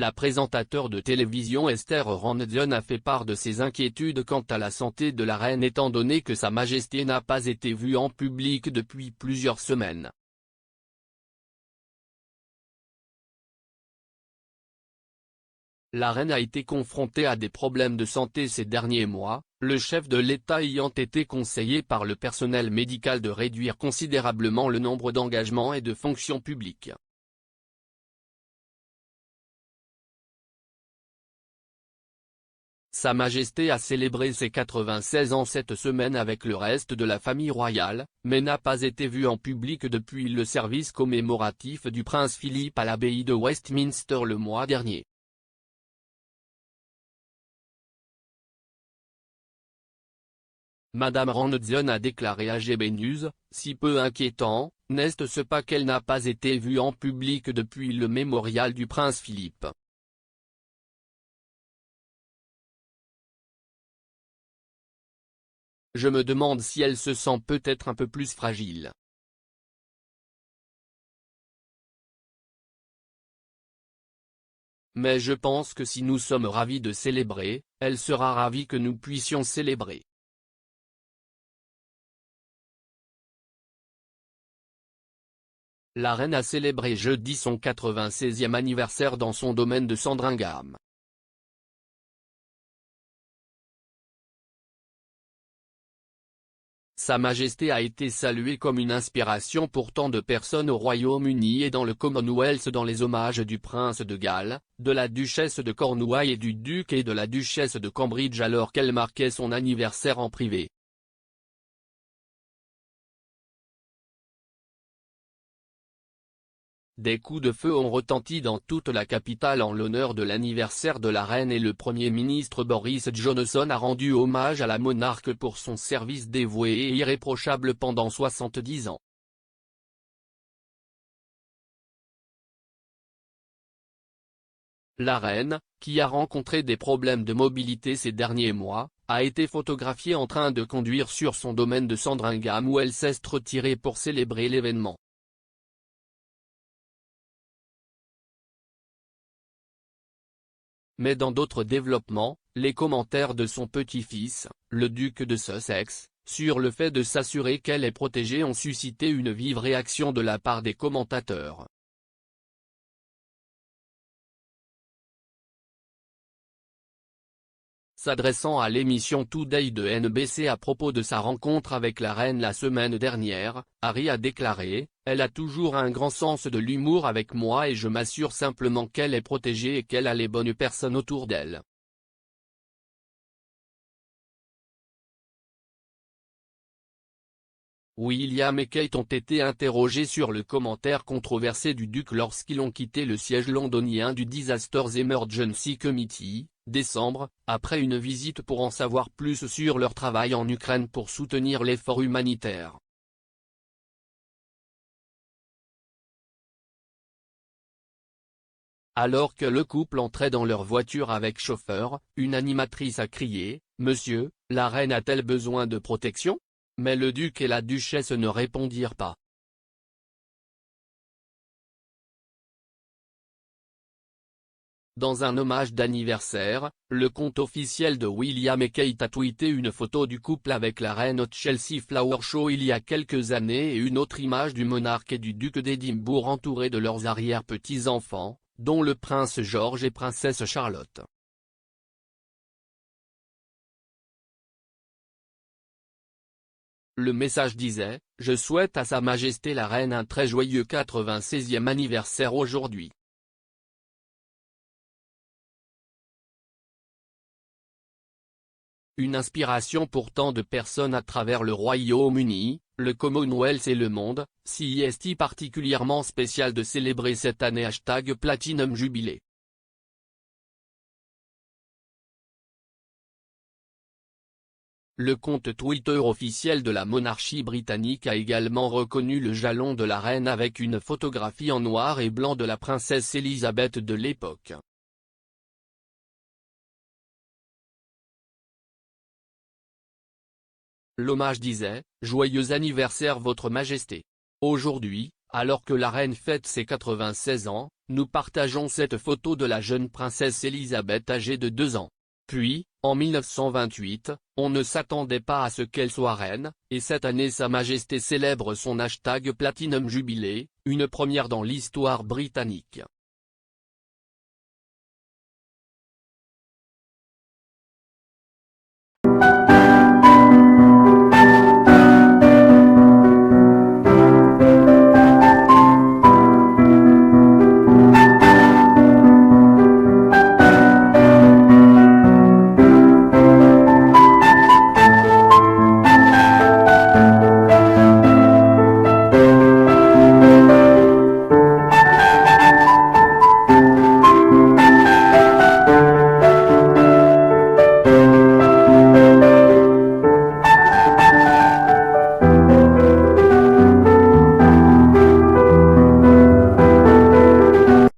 La présentateur de télévision Esther Rantzen a fait part de ses inquiétudes quant à la santé de la reine étant donné que Sa Majesté n'a pas été vue en public depuis plusieurs semaines. La reine a été confrontée à des problèmes de santé ces derniers mois, le chef de l'État ayant été conseillé par le personnel médical de réduire considérablement le nombre d'engagements et de fonctions publiques. Sa Majesté a célébré ses 96 ans cette semaine avec le reste de la famille royale, mais n'a pas été vue en public depuis le service commémoratif du prince Philippe à l'abbaye de Westminster le mois dernier. Madame Rantzen a déclaré à GB News, « Si peu inquiétant, n'est-ce pas qu'elle n'a pas été vue en public depuis le mémorial du prince Philippe. Je me demande si elle se sent peut-être un peu plus fragile. Mais je pense que si nous sommes ravis de célébrer, elle sera ravie que nous puissions célébrer. » La reine a célébré jeudi son 96e anniversaire dans son domaine de Sandringham. Sa Majesté a été saluée comme une inspiration pour tant de personnes au Royaume-Uni et dans le Commonwealth dans les hommages du prince de Galles, de la duchesse de Cornouailles et du duc et de la duchesse de Cambridge alors qu'elle marquait son anniversaire en privé. Des coups de feu ont retenti dans toute la capitale en l'honneur de l'anniversaire de la reine et le Premier ministre Boris Johnson a rendu hommage à la monarque pour son service dévoué et irréprochable pendant 70 ans. La reine, qui a rencontré des problèmes de mobilité ces derniers mois, a été photographiée en train de conduire sur son domaine de Sandringham où elle s'est retirée pour célébrer l'événement. Mais dans d'autres développements, les commentaires de son petit-fils, le duc de Sussex, sur le fait de s'assurer qu'elle est protégée ont suscité une vive réaction de la part des commentateurs. S'adressant à l'émission Today de NBC à propos de sa rencontre avec la reine la semaine dernière, Harry a déclaré, « Elle a toujours un grand sens de l'humour avec moi et je m'assure simplement qu'elle est protégée et qu'elle a les bonnes personnes autour d'elle. » William et Kate ont été interrogés sur le commentaire controversé du duc lorsqu'ils ont quitté le siège londonien du Disasters Emergency Committee, décembre, après une visite pour en savoir plus sur leur travail en Ukraine pour soutenir l'effort humanitaire. Alors que le couple entrait dans leur voiture avec chauffeur, une animatrice a crié, « Monsieur, la reine a-t-elle besoin de protection ?» Mais le duc et la duchesse ne répondirent pas. Dans un hommage d'anniversaire, le compte officiel de William et Kate a tweeté une photo du couple avec la reine au Chelsea Flower Show il y a quelques années et une autre image du monarque et du duc d'Édimbourg entourés de leurs arrière-petits-enfants, dont le prince George et princesse Charlotte. Le message disait, « Je souhaite à Sa Majesté la Reine un très joyeux 96e anniversaire aujourd'hui. Une inspiration pour tant de personnes à travers le Royaume-Uni, le Commonwealth et le monde, si est particulièrement spécial de célébrer cette année #Platinum Jubilé. » Le compte Twitter officiel de la monarchie britannique a également reconnu le jalon de la reine avec une photographie en noir et blanc de la princesse Elisabeth de l'époque. L'hommage disait, « Joyeux anniversaire Votre Majesté. Aujourd'hui, alors que la reine fête ses 96 ans, nous partageons cette photo de la jeune princesse Elisabeth âgée de 2 ans. Puis, en 1928, on ne s'attendait pas à ce qu'elle soit reine, et cette année Sa Majesté célèbre son #Platinum Jubilee, une première dans l'histoire britannique.